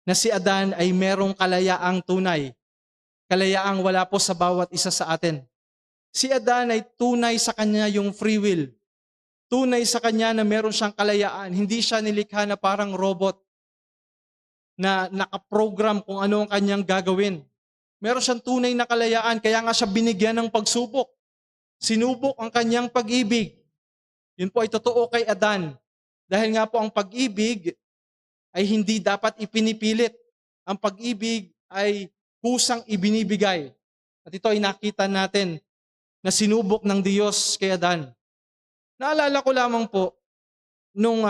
na si Adan ay merong kalayaang tunay. Kalayaang wala po sa bawat isa sa atin. Si Adan ay tunay sa kanya yung free will. Tunay sa kanya na meron siyang kalayaan. Hindi siya nilikha na parang robot na nakaprogram kung ano ang kanyang gagawin. Meron siyang tunay na kalayaan, kaya nga siya binigyan ng pagsubok. Sinubok ang kanyang pag-ibig. Yun po ay totoo kay Adan. Dahil nga po ang pag-ibig ay hindi dapat ipinipilit. Ang pag-ibig ay kusang ibinibigay. At ito ay nakita natin na sinubok ng Diyos kay Adan. Naalala ko lamang po, nung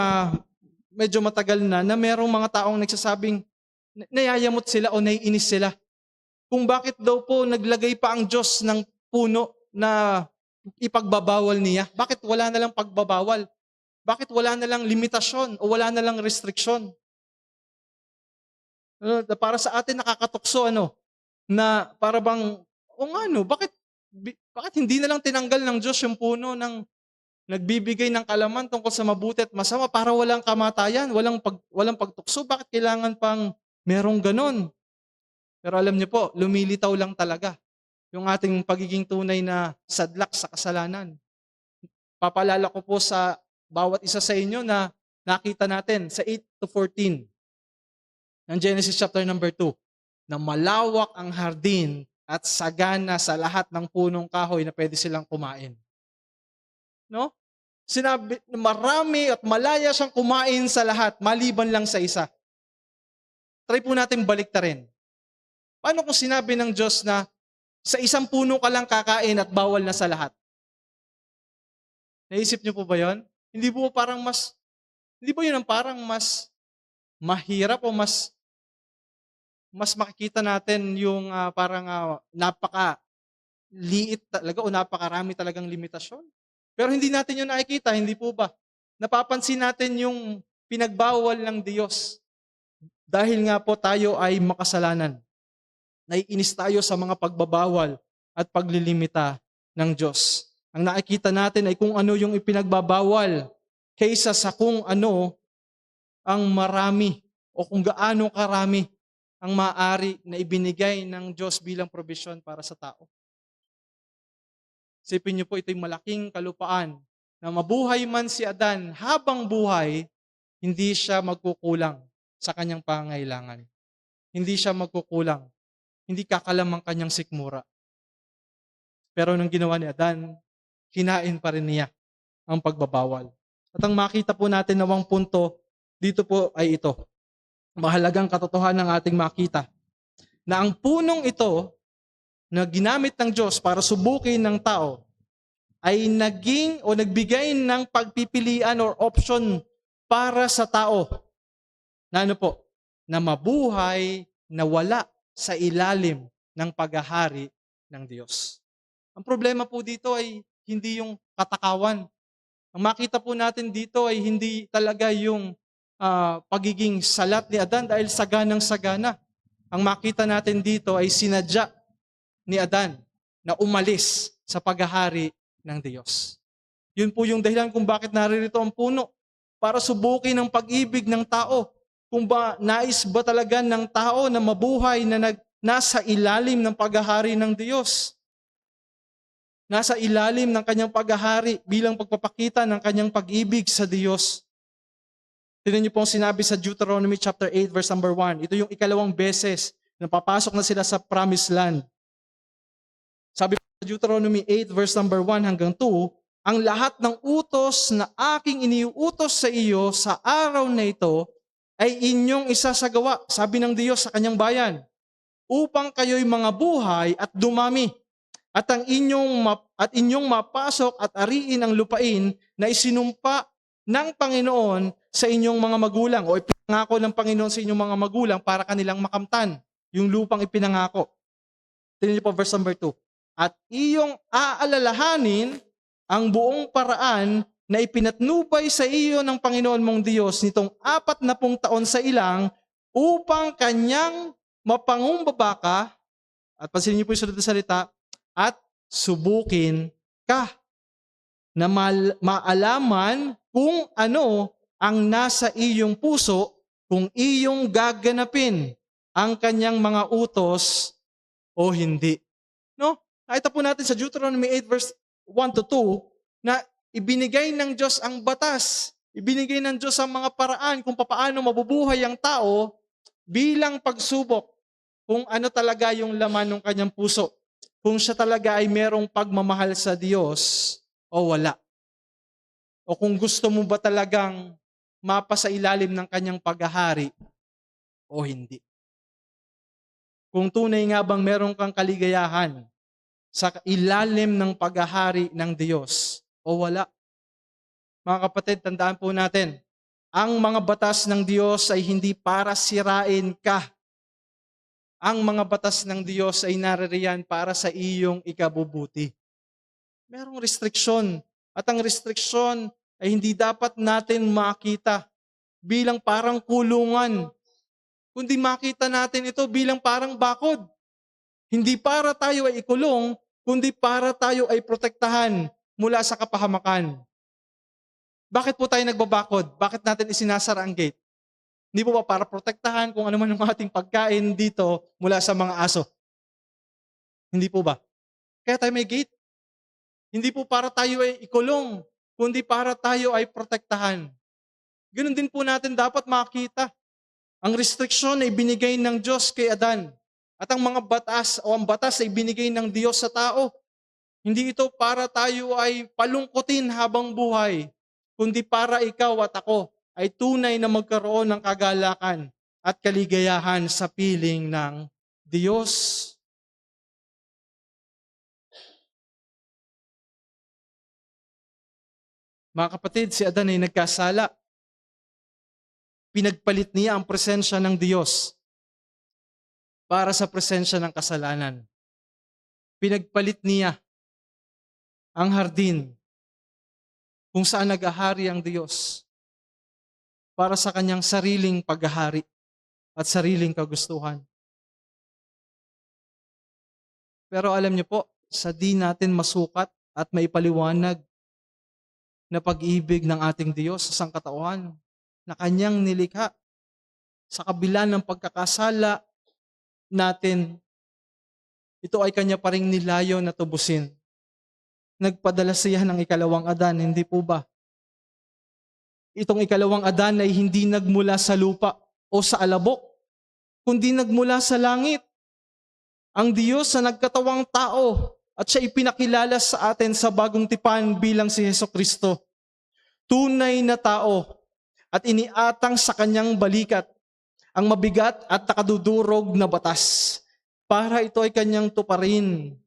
medyo matagal na merong mga taong nagsasabing nayayamot sila o naiinis sila. Kung bakit daw po naglagay pa ang Diyos ng puno na ipagbabawal niya. Bakit wala na lang pagbabawal? Bakit wala na lang limitasyon o wala na lang restriksyon? Para sa atin nakakatukso na para bang bakit hindi na lang tinanggal ng Diyos yung puno ng nagbibigay ng kalaman tungkol sa mabuti at masama para walang kamatayan, walang pagtukso? Bakit kailangan pang merong ganon? Pero alam niyo po, lumilitaw lang talaga yung ating pagiging tunay na sadlak sa kasalanan. Papalala ko po sa bawat isa sa inyo na nakita natin sa 8 to 14 ng Genesis chapter number 2, na malawak ang hardin at sagana sa lahat ng punong kahoy na pwede silang kumain. No? Sinabi na marami at malaya siyang kumain sa lahat, maliban lang sa isa. Try po natin baliktarin. Paano kung sinabi ng Diyos na sa isang puno ka lang kakain at bawal na sa lahat? Naisip niyo po ba yon? Hindi ba yun ang parang mas mahirap o mas makikita natin yung napaka-liit talaga o napakarami talagang limitasyon? Pero hindi natin yun nakikita, hindi po ba? Napapansin natin yung pinagbawal ng Diyos. Dahil nga po tayo ay makasalanan. Naiinis tayo sa mga pagbabawal at paglilimita ng Diyos. Ang nakikita natin ay kung ano yung ipinagbabawal kaysa sa kung ano ang marami o kung gaano karami ang maaari na ibinigay ng Diyos bilang provision para sa tao. Isipin niyo po, ito'y malaking kalupaan na mabuhay man si Adan, habang buhay, hindi siya magkukulang sa kanyang pangangailangan. Hindi siya magkukulang. Hindi kakalam ang kanyang sikmura. Pero nung ginawa ni Adan, hinain pa rin niya ang pagbabawal. At ang makita po natin na punto dito po ay ito. Mahalagang katotohanan ng ating makita na ang punong ito na ginamit ng Diyos para subukin ng tao ay nagbigay ng pagpipilian or option para sa tao na mabuhay na wala sa ilalim ng paghahari ng Diyos. Ang problema po dito ay hindi yung katakawan. Ang makita po natin dito ay hindi talaga yung pagiging salat ni Adan dahil saganang sagana. Ang makita natin dito ay sinadya ni Adan na umalis sa paghahari ng Diyos. Yun po yung dahilan kung bakit naririto ang puno. Para subukin ang pag-ibig ng tao. Kung ba nais ba talaga ng tao na mabuhay na nasa ilalim ng paghahari ng Diyos. Nasa ilalim ng kanyang paghahari bilang pagpapakita ng kanyang pag-ibig sa Diyos. Tingnan niyo po ang sinabi sa Deuteronomy chapter 8 verse number 1. Ito yung ikalawang beses na papasok na sila sa promised land. Sabi po sa Deuteronomy 8 verse number 1 hanggang 2, ang lahat ng utos na aking iniuutos sa iyo sa araw na ito ay inyong isasagawa, sabi ng Diyos sa kanyang bayan, upang kayo'y mga buhay at dumami, at inyong mapasok at ariin ang lupain na isinumpa ng Panginoon sa inyong mga magulang o ipinangako ng Panginoon sa inyong mga magulang para kanilang makamtan yung lupang ipinangako. Tingnan niyo po verse number 2. At iyong aalalahanin ang buong paraan na ipinatnubay sa iyo ng Panginoon mong Diyos nitong 40 taon sa ilang upang kanyang mapangumbaba at pansinin niyo po yung sunod na salita, at subukin ka na maalaman kung ano ang nasa iyong puso, kung iyong gaganapin ang kanyang mga utos o hindi. No? Nakita po natin sa Deuteronomy 8 verse 1 to 2 na ibinigay ng Diyos ang batas, ibinigay ng Diyos ang mga paraan kung paano mabubuhay ang tao bilang pagsubok kung ano talaga yung laman ng kanyang puso. Kung siya talaga ay merong pagmamahal sa Diyos o wala. O kung gusto mo ba talagang mapasa ilalim ng kanyang paghahari o hindi. Kung tunay nga bang meron kang kaligayahan sa ilalim ng paghahari ng Diyos o wala. Mga kapatid, tandaan po natin, ang mga batas ng Diyos ay hindi para sirain ka. Ang mga batas ng Diyos ay naririyan para sa iyong ikabubuti. Merong restriksyon. At ang restriksyon ay hindi dapat natin makita bilang parang kulungan. Kundi makita natin ito bilang parang bakod. Hindi para tayo ay ikulong, kundi para tayo ay protektahan mula sa kapahamakan. Bakit po tayo nagbabakod? Bakit natin isinasara ang gate? Hindi po ba para protektahan kung ano man ang ating pagkain dito mula sa mga aso? Hindi po ba? Kaya tayo may gate. Hindi po para tayo ay ikulong, kundi para tayo ay protektahan. Ganun din po natin dapat makita. Ang restriksyon ay binigay ng Diyos kay Adan. At ang mga batas o ang batas ay binigay ng Diyos sa tao. Hindi ito para tayo ay palungkutin habang buhay, kundi para ikaw at ako ay tunay na magkaroon ng kagalakan at kaligayahan sa piling ng Diyos. Mga kapatid, si Adan ay nagkasala. Pinagpalit niya ang presensya ng Diyos para sa presensya ng kasalanan. Pinagpalit niya ang hardin kung saan naghahari ang Diyos para sa kanyang sariling paghahari at sariling kagustuhan. Pero alam niyo po, sa di natin masukat at maipaliwanag na pag-ibig ng ating Diyos sa sangkatauhan na kanyang nilikha, sa kabila ng pagkakasala natin, ito ay kanya pa ring nilayo na tubusin. Nagpadala siya ng ikalawang Adan, hindi po ba? Itong ikalawang Adan ay hindi nagmula sa lupa o sa alabok, kundi nagmula sa langit. Ang Diyos na nagkatawang tao at siya ipinakilala sa atin sa bagong tipan bilang si Hesukristo. Tunay na tao at iniatang sa kanyang balikat ang mabigat at nakadudurog na batas para ito ay kanyang tuparin,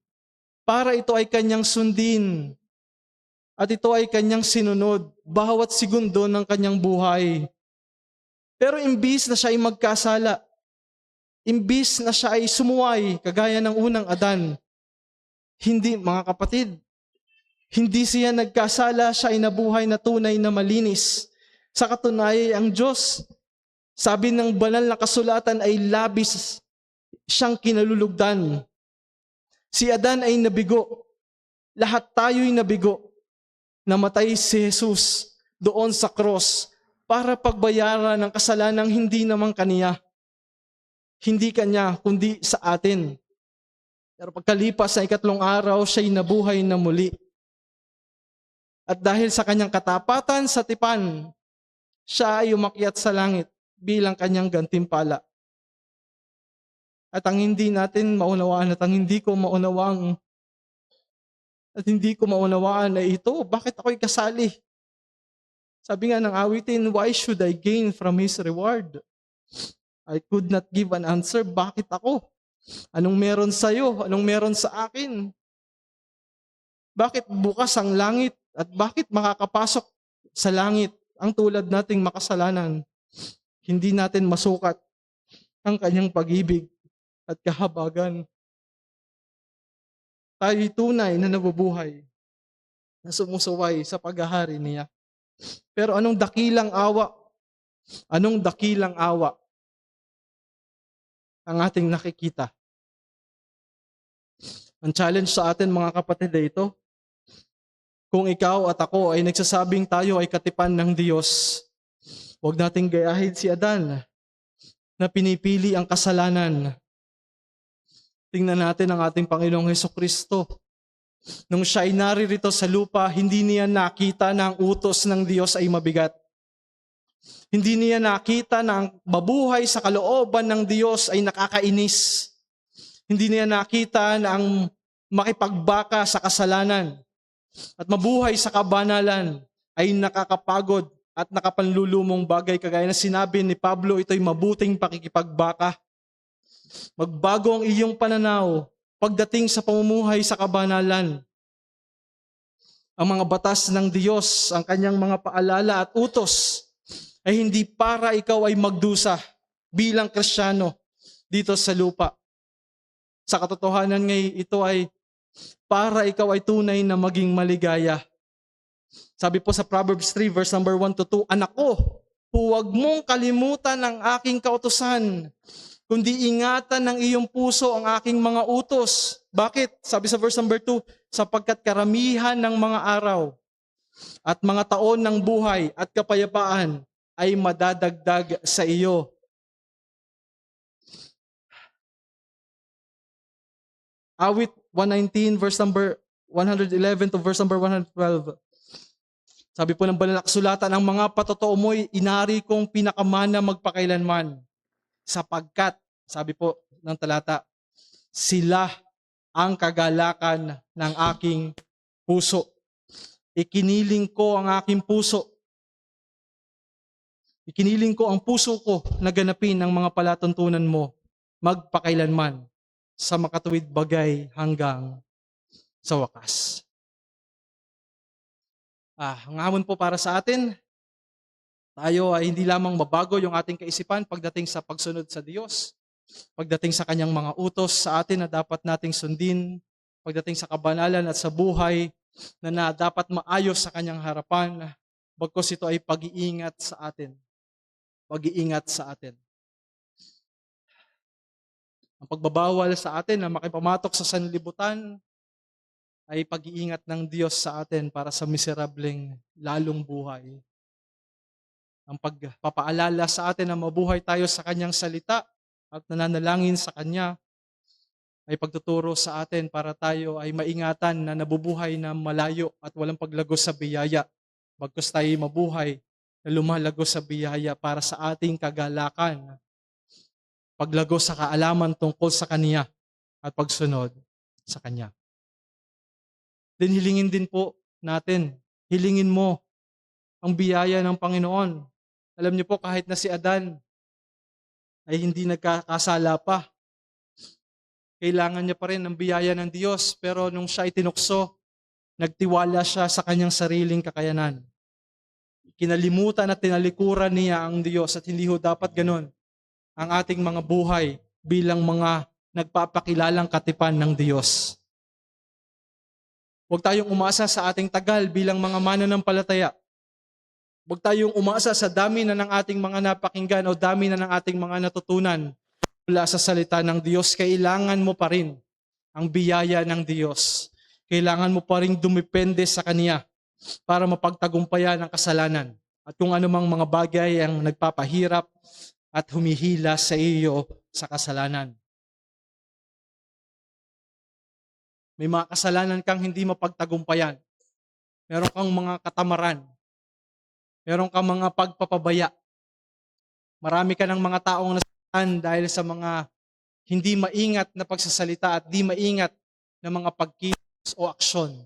para ito ay kanyang sundin, at ito ay kanyang sinunod bawat segundo ng kanyang buhay. Pero imbis na siya ay magkasala, imbis na siya ay sumuway kagaya ng unang Adan, hindi, mga kapatid, hindi siya nagkasala, siya ay nabuhay na tunay na malinis. Sa katunayan, ang Diyos, sabi ng banal na kasulatan, ay labis siyang kinalulugdan. Si Adan ay nabigo. Lahat tayo'y nabigo. Namatay si Jesus doon sa cross para pagbayaran ng kasalanang hindi naman kaniya. Hindi kanya, kundi sa atin. Pero pagkalipas sa ikatlong araw, siya'y nabuhay na muli. At dahil sa kanyang katapatan sa tipan, siya ay umakyat sa langit bilang kanyang gantimpala. At ang hindi natin maunawaan at ang hindi ko maunawaan ay ito, bakit ako'y kasali? Sabi nga ng awitin, why should I gain from His reward? I could not give an answer, bakit ako? Anong meron sa'yo? Anong meron sa akin? Bakit bukas ang langit? At bakit makakapasok sa langit ang tulad nating makasalanan? Hindi natin masukat ang kanyang pag-ibig at kahabagan. Tayo'y tunay na nabubuhay, na sumusuway sa paghahari niya. Pero anong dakilang awa ang ating nakikita? Ang challenge sa atin, mga kapatid, ay ito. Kung ikaw at ako ay nagsasabing tayo ay katipan ng Diyos, huwag nating gayahin si Adan na pinipili ang kasalanan Tingnan natin ang ating Panginoong Hesukristo. Nung siya ay naririto sa lupa, hindi niya nakita na ang utos ng Diyos ay mabigat. Hindi niya nakita na ang mabuhay sa kalooban ng Diyos ay nakakainis. Hindi niya nakita na ang makipagbaka sa kasalanan at mabuhay sa kabanalan ay nakakapagod at nakapanlulumong bagay. Kagaya na sinabi ni Pablo, ito'y mabuting pakikipagbaka. Magbago ang iyong pananaw pagdating sa pamumuhay sa kabanalan. Ang mga batas ng Diyos, ang kanyang mga paalala at utos ay hindi para ikaw ay magdusa bilang Kristiyano dito sa lupa. Sa katotohanan ngay ito ay para ikaw ay tunay na maging maligaya. Sabi po sa Proverbs 3 verse number 1 to 2, Anak ko, huwag mong kalimutan ang aking kautusan, kundi ingatan ng iyong puso ang aking mga utos. Bakit? Sabi sa verse number 2, sapagkat karamihan ng mga araw at mga taon ng buhay at kapayapaan ay madadagdag sa iyo. Awit 119 verse number 111 to verse number 112. Sabi po ng banal na kasulatan, ang mga patotoo mo'y inari kong pinakamana magpakailanman. Sapagkat, sabi po ng talata, sila ang kagalakan ng aking puso. Ikiniling ko ang aking puso. Ikiniling ko ang puso ko na ganapin ang mga palatuntunan mo magpakailanman sa makatuwid bagay hanggang sa wakas. Ang hamon po para sa atin, tayo ay hindi lamang mabago yung ating kaisipan pagdating sa pagsunod sa Diyos, pagdating sa kanyang mga utos sa atin na dapat nating sundin, pagdating sa kabanalan at sa buhay na dapat maayos sa kanyang harapan, bagkus ito ay pag-iingat sa atin. Pag-iingat sa atin. Ang pagbabawal sa atin na makipamatok sa sanlibutan ay pag-iingat ng Diyos sa atin para sa miserableng lalong buhay. Ang pagpapaalala sa atin na mabuhay tayo sa kanyang salita at nananalangin sa kanya ay pagtuturo sa atin para tayo ay maingatan na nabubuhay na malayo at walang paglagos sa biyaya. Bagkus tayo mabuhay na lumalagos sa biyaya para sa ating kagalakan, paglagos sa kaalaman tungkol sa Kanya at pagsunod sa Kanya. Then hilingin din po natin, hilingin mo ang biyaya ng Panginoon. Alam niyo po, kahit na si Adan ay hindi nagkakasala pa, kailangan niya pa rin ng biyaya ng Diyos. Pero nung siya ay tinukso, nagtiwala siya sa kanyang sariling kakayanan. Kinalimutan at tinalikuran niya ang Diyos at hindi ho dapat ganun ang ating mga buhay bilang mga nagpapakilalang katipan ng Diyos. Huwag tayong umasa sa ating tagal bilang mga mananampalataya. Huwag tayong umasa sa dami na ng ating mga napakinggan o dami na ng ating mga natutunan mula sa salita ng Diyos. Kailangan mo pa rin ang biyaya ng Diyos. Kailangan mo pa rin dumepende sa Kanya para mapagtagumpayan ang kasalanan at kung anumang mga bagay ang nagpapahirap at humihila sa iyo sa kasalanan. May mga kasalanan kang hindi mapagtagumpayan. Meron kang mga katamaran. Meron kang mga pagpapabaya. Marami ka ng mga taong nasaktan dahil sa mga hindi maingat na pagsasalita at di maingat na mga pagkilos o aksyon.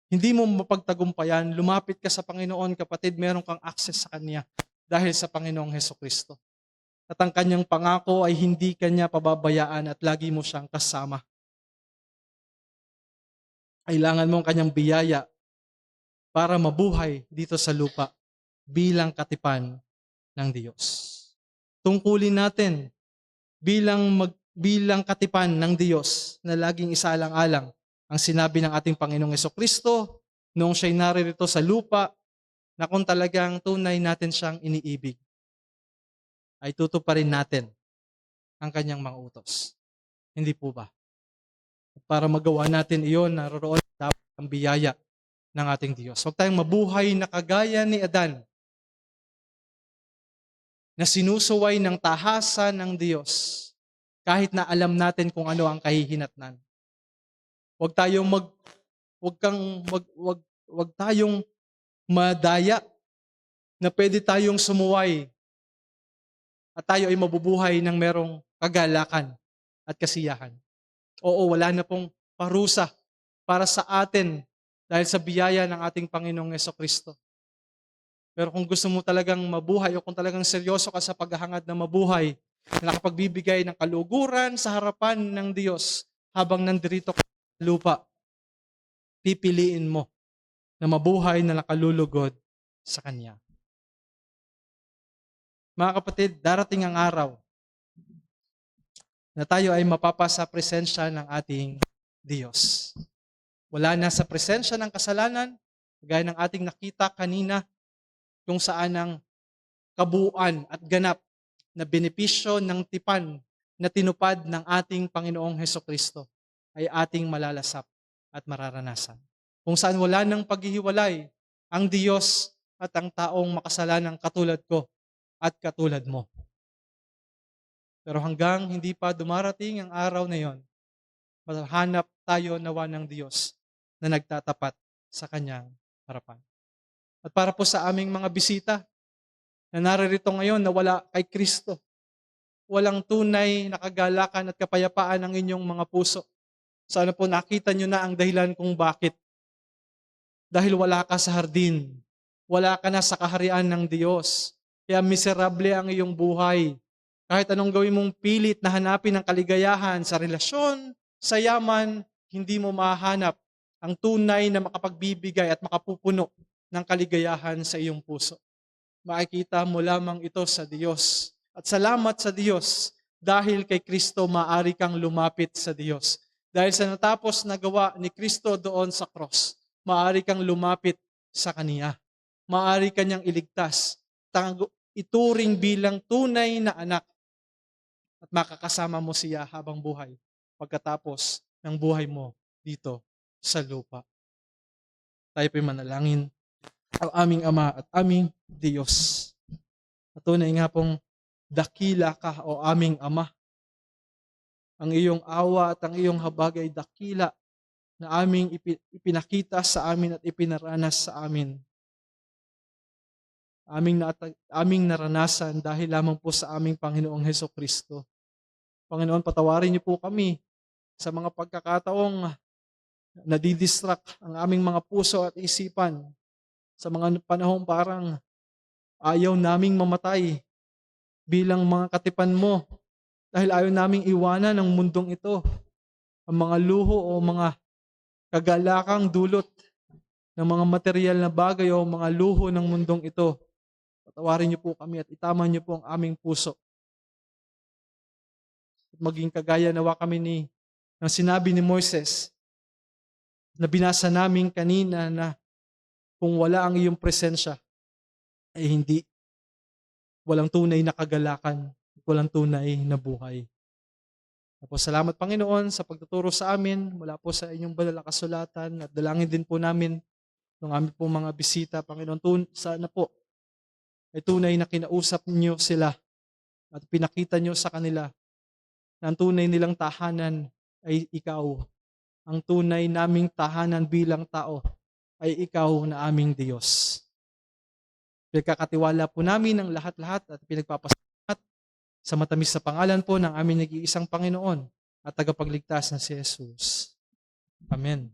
Hindi mo mapagtagumpayan, lumapit ka sa Panginoon, kapatid, meron kang access sa Kanya dahil sa Panginoong Hesukristo. At ang Kanyang pangako ay hindi Kanya pababayaan at lagi mo siyang kasama. Kailangan mo ang Kanyang biyaya para mabuhay dito sa lupa bilang katipan ng Diyos. Tungkulin natin bilang katipan ng Diyos na laging isaalang-alang ang sinabi ng ating Panginoong Hesukristo noong siya'y naririto sa lupa na kung talagang tunay natin siyang iniibig, ay tutuparin natin ang Kanyang mga utos. Hindi po ba? Para magawa natin iyon, naroroon dapat ang biyaya ng ating Diyos. Huwag tayong mabuhay na kagaya ni Adan, na sinusuway ng tahasan ng Diyos. kahit na alam natin kung ano ang kahihinatnan. Huwag tayong wag tayong madaya na pwede tayong sumuway at tayo ay mabubuhay ng merong kagalakan at kasiyahan. Oo, wala na pong parusa para sa atin dahil sa biyaya ng ating Panginoong Hesukristo. Pero kung gusto mo talagang mabuhay o kung talagang seryoso ka sa paghahangad na mabuhay, na nakapagbibigay ng kaluguran sa harapan ng Diyos habang nandirito ka sa lupa, pipiliin mo na mabuhay na nakalulugod sa Kanya. Mga kapatid, darating ang araw na tayo ay mapapasa presensya ng ating Diyos. Wala na sa presensya ng kasalanan, gaya ng ating nakita kanina, kung saan ang kabuuan at ganap na benepisyo ng tipan na tinupad ng ating Panginoong Hesukristo ay ating malalasap at mararanasan. Kung saan wala nang paghihiwalay ang Diyos at ang taong makasalanang katulad ko at katulad mo. Pero hanggang hindi pa dumarating ang araw na yon, mahanap tayo nawa ng Diyos na nagtatapat sa Kanyang harapan. At para po sa aming mga bisita na naririto ngayon na wala kay Kristo, walang tunay na kagalakan at kapayapaan ang inyong mga puso. Sana po nakita nyo na ang dahilan kung bakit. Dahil wala ka sa hardin, wala ka na sa kaharian ng Diyos. Kaya miserable ang iyong buhay. Kahit anong gawin mong pilit na hanapin ang kaligayahan sa relasyon, sa yaman, hindi mo mahanap ang tunay na makapagbibigay at makapupuno ng kaligayahan sa iyong puso. Makikita mo lamang ito sa Diyos. At salamat sa Diyos dahil kay Kristo maaari kang lumapit sa Diyos. Dahil sa natapos na gawa ni Kristo doon sa cross, maaari kang lumapit sa Kaniya. Maaari kanyang iligtas. Ituring bilang tunay na anak at makakasama mo siya habang buhay pagkatapos ng buhay mo dito sa lupa. Tayo po'y manalangin. Ang aming Ama at aming Diyos. Patunay nga pong dakila ka o aming Ama. Ang iyong awa at ang iyong habag ay dakila na aming ipinakita sa amin at ipinaranas sa amin. Aming naranasan dahil lamang po sa aming Panginoong Hesukristo. Panginoon, patawarin niyo po kami sa mga pagkakataong nadidistract ang aming mga puso at isipan sa mga panahong parang ayaw naming mamatay bilang mga katipan mo dahil ayaw naming iwanan ang mundong ito, ang mga luho o mga kagalakang dulot ng mga material na bagay o mga luho ng mundong ito. Patawarin niyo po kami at itama niyo po ang aming puso. At maging kagaya nawa kami ng sinabi ni Moises na binasa namin kanina na kung wala ang iyong presensya, ay walang tunay na kagalakan, walang tunay na buhay. Tapos salamat Panginoon sa pagtuturo sa amin mula po sa inyong banal na kasulatan at dalangin din po namin ng aming po mga bisita, Panginoon, sana po ay tunay na kinausap niyo sila at pinakita niyo sa kanila na ang tunay nilang tahanan ay ikaw. Ang tunay naming tahanan bilang tao ay ikaw na aming Diyos. Pinagkakatiwala po namin ang lahat-lahat at pinagpapasalamat sa matamis na pangalan po ng aming nag-iisang Panginoon at tagapagligtas na si Jesus. Amen.